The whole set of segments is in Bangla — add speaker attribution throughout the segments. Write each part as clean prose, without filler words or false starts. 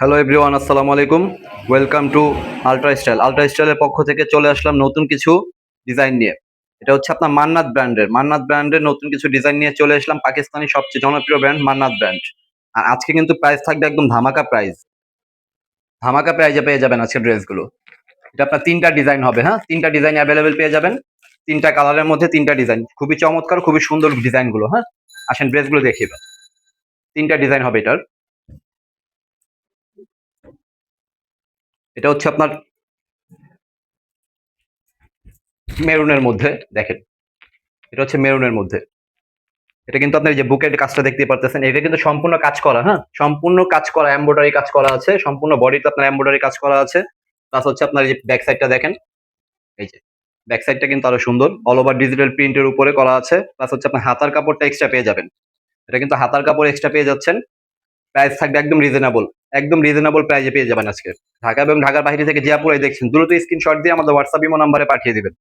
Speaker 1: হ্যালো এভরিওয়ান, আসসালামু আলাইকুম। Welcome to ultra style. Ultra স্টাইলের পক্ষ থেকে চলে আসলাম নতুন কিছু ডিজাইন নিয়ে। এটা হচ্ছে আপনার মান্নাত ব্র্যান্ডের নতুন কিছু ডিজাইন নিয়ে চলে আসলাম। পাকিস্তানি সবচেয়ে জনপ্রিয় ব্র্যান্ড মান্নাত ব্র্যান্ড। আর আজকে কিন্তু প্রাইস থাকবে একদম ধামাকা প্রাইস। ধামাকা প্রাইজে পেয়ে যাবেন আজকে ড্রেসগুলো। এটা আপনার 3টা ডিজাইন হবে, হ্যাঁ, 3টা ডিজাইন অ্যাভেলেবেল পেয়ে যাবেন। 3টা কালারের মধ্যে 3টা ডিজাইন, খুবই চমৎকার, খুবই সুন্দর ডিজাইনগুলো। হ্যাঁ, আসেন ড্রেসগুলো দেখিয়ে দেন। 3টা ডিজাইন হবে এটার। এটা হচ্ছে আপনার মেরুনের মধ্যে, দেখেন, এটা হচ্ছে মেরুনের মধ্যে। এটা কিন্তু আপনার যে বুকের কাজটা দেখতে পারতেছেন, এটা কিন্তু সম্পূর্ণ কাজ করা, হ্যাঁ, সম্পূর্ণ কাজ করা, এমব্রয়ডারি কাজ করা আছে, সম্পূর্ণ বডিতে আপনার এমব্রয়ডারি কাজ করা আছে। প্লাস হচ্ছে আপনার এই যে ব্যাক সাইডটা দেখেন, এই যে ব্যাক সাইডটা কিন্তু আরো সুন্দর, অল ওভার ডিজিটাল প্রিন্টের উপরে করা আছে। প্লাস হচ্ছে আপনার হাতার কাপড়টা এক্সট্রা পেয়ে যাবেন। এটা কিন্তু হাতার কাপড় এক্সট্রা পেয়ে যাচ্ছেন। প্রাইস থাকবে একদম রিজনেবল প্রাইসে পেয়ে যাবেন আজকে। ঢাকা এবং ঢাকার বাইরে থেকে যে আপুরাই দেখছেন, দ্রুত স্ক্রিনশট দিয়ে আমাদের হোয়াটসঅ্যাপ ইমো নাম্বারে পাঠিয়ে দিবেন।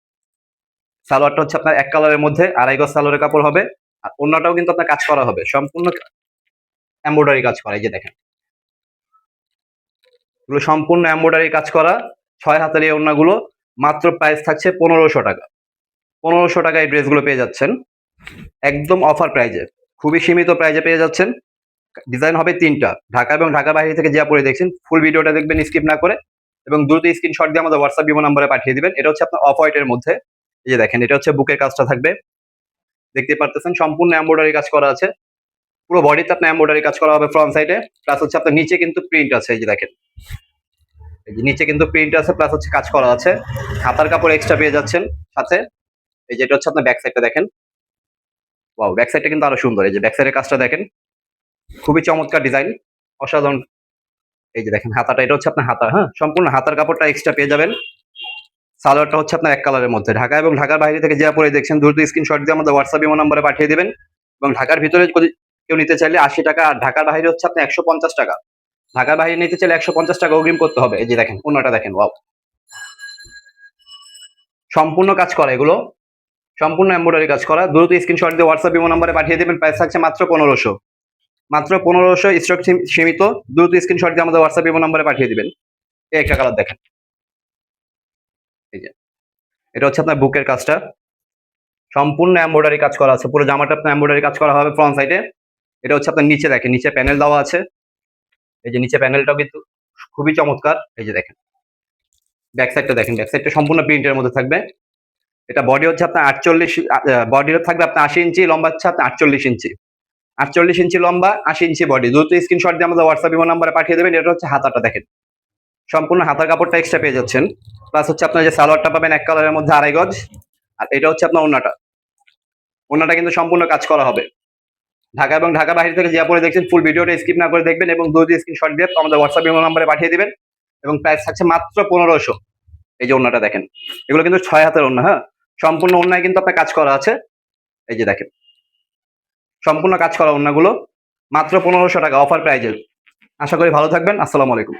Speaker 1: সালোয়ারটা হচ্ছে আপনার এক কালারের মধ্যে, আড়াই গজ সালোয়ারের কাপড় হবে। আর ওন্নাটাও কিন্তু আপনার কাজ করা হবে, সম্পূর্ণ এমব্রয়ডারি কাজ করা, এই যে দেখেন, এগুলো সম্পূর্ণ এমব্রয়ডারি কাজ করা। 6 হাতের এই ওড়নাগুলো। মাত্র প্রাইস থাকছে 1500 টাকা। 1500 টাকা এই ড্রেসগুলো পেয়ে যাচ্ছেন একদম অফার প্রাইজে, খুবই সীমিত প্রাইজে পেয়ে যাচ্ছেন। ডিজাইন হবে 3টা। ঢাকা এবং ঢাকার বাইরে থেকে যা পরে দেখছেন, ফুল ভিডিওটা দেখবেন স্কিপ না করে, এবং দ্রুত স্ক্রিনশট দিয়ে আমাদের হোয়াটসঅ্যাপ ইমো নাম্বারে পাঠিয়ে দিবেন। এটা হচ্ছে আপনার অফ হোয়াইটের মধ্যে, এই যে দেখেন, এটা হচ্ছে বুকের কাজটা থাকবে, দেখতে পারতেছেন সম্পূর্ণ এমব্রয়ডারি কাজ করা আছে। পুরো বডিতে আপনার এমব্রয়ডারি কাজ করা হবে ফ্রন্ট সাইডে। প্লাস হচ্ছে আপনার নিচে কিন্তু প্রিন্ট আছে, এই যে দেখেন, এই যে নিচে কিন্তু প্রিন্ট আছে, প্লাস হচ্ছে কাজ করা আছে। হাতার কাপড় এক্সট্রা পেয়ে যাচ্ছেন সাথে। এই যে এটা হচ্ছে আপনার ব্যাক সাইডটা দেখেন, ওয়াও, ব্যাক সাইডটা কিন্তু আরো সুন্দর। এই যে ব্যাক সাইডের কাজটা দেখেন, খুবই চমৎকার ডিজাইন, অসাধারণ। এই যে দেখেন হাতাটা, এটা হচ্ছে আপনার হাতা, হ্যাঁ, সম্পূর্ণ হাতার কাপড়টা এক্সট্রা পেয়ে যাবেন। সালোয়ারটা হচ্ছে আপনার এক কালারের মধ্যে। ঢাকা এবং ঢাকার বাইরে থেকে যা পরে দেখছেন, দ্রুত স্ক্রিনশট দিয়ে আমাদের হোয়াটসঅ্যাপ ইমো নাম্বারে পাঠিয়ে দিবেন। এবং ঢাকার ভিতরে যদি কেউ নিতে চাইলে 80 টাকা, আর ঢাকার বাইরে হচ্ছে আপনার 150 টাকা। ঢাকার বাইরে নিতে চাইলে 150 টাকা অগ্রিম করতে হবে। এই যে দেখেন অন্যটা দেখেন, ওয়াও, সম্পূর্ণ কাজ করা এগুলো, সম্পূর্ণ এমব্রয়ডারি কাজ করা। দ্রুত স্ক্রিনশট দিয়ে হোয়াটসঅ্যাপ ইমো নাম্বারে পাঠিয়ে দিবেন। প্রাইস থাকছে মাত্র 1500। মাত্র 1500, স্টক সীমিত। দ্রুত স্ক্রিনশট দিয়ে আমাদের হোয়াটসঅ্যাপ ইমো নাম্বারে পাঠিয়ে দিবেন। এই একটা কালার দেখেন, এই যে এটা হচ্ছে আপনার বুকের কাজটা, সম্পূর্ণ এমব্রয়ডারি কাজ করা আছে। পুরো জামাটা আপনার এমব্রয়ডারি কাজ করা হবে ফ্রন্ট সাইডে। এটা হচ্ছে আপনার নিচে দেখেন, নিচে প্যানেল দেওয়া আছে। এই যে নিচে প্যানেলটাও কিন্তু খুবই চমৎকার। এই যে দেখেন ব্যাক সাইডটা দেখেন, ব্যাক সাইডটা সম্পূর্ণ প্রিন্টের মধ্যে থাকবে। এটা বডি হচ্ছে আপনার 48, বডি থাকবে আপনার 80 ইঞ্চি, লম্বা হচ্ছে আপনার 48 ইঞ্চি। 48 ইঞ্চি লম্বা, 80 ইঞ্চি বডি। দ্রুত স্ক্রিনশট দিয়ে আমাদের হোয়াটসঅ্যাপ ইমো নাম্বারে পাঠিয়ে দেবেন। এটা হচ্ছে হাতাটা দেখেন, সম্পূর্ণ হাতার কাপড়টা এক্সট্রা পেয়ে যাচ্ছেন। প্লাস হচ্ছে আপনার যে সালোয়ারটা পাবেন এক কালারের মধ্যে, আড়াই গজ। আর এটা হচ্ছে আপনার ওন্নাটা, ওন্নাটা কিন্তু সম্পূর্ণ কাজ করা হবে। ঢাকা এবং ঢাকা বাইরে থেকে যে পরে দেখছেন, ফুল ভিডিওটা স্কিপ না করে দেখবেন এবং দ্রুত স্ক্রিনশট দিয়ে আমাদের হোয়াটসঅ্যাপ ইমো নাম্বারে পাঠিয়ে দিবেন। এবং প্রাইস থাকছে মাত্র 1500। এই যে ওন্নাটা দেখেন, এগুলো কিন্তু 6 হাতের ওন্না, হ্যাঁ, সম্পূর্ণ ওন্নায় কিন্তু আপনার কাজ করা আছে। এই যে দেখেন, সম্পূর্ণ কাজ করা ওন্নাগুলো। মাত্র 1500 টাকা অফার প্রাইজের। আশা করি ভালো থাকবেন। আসসালামু আলাইকুম।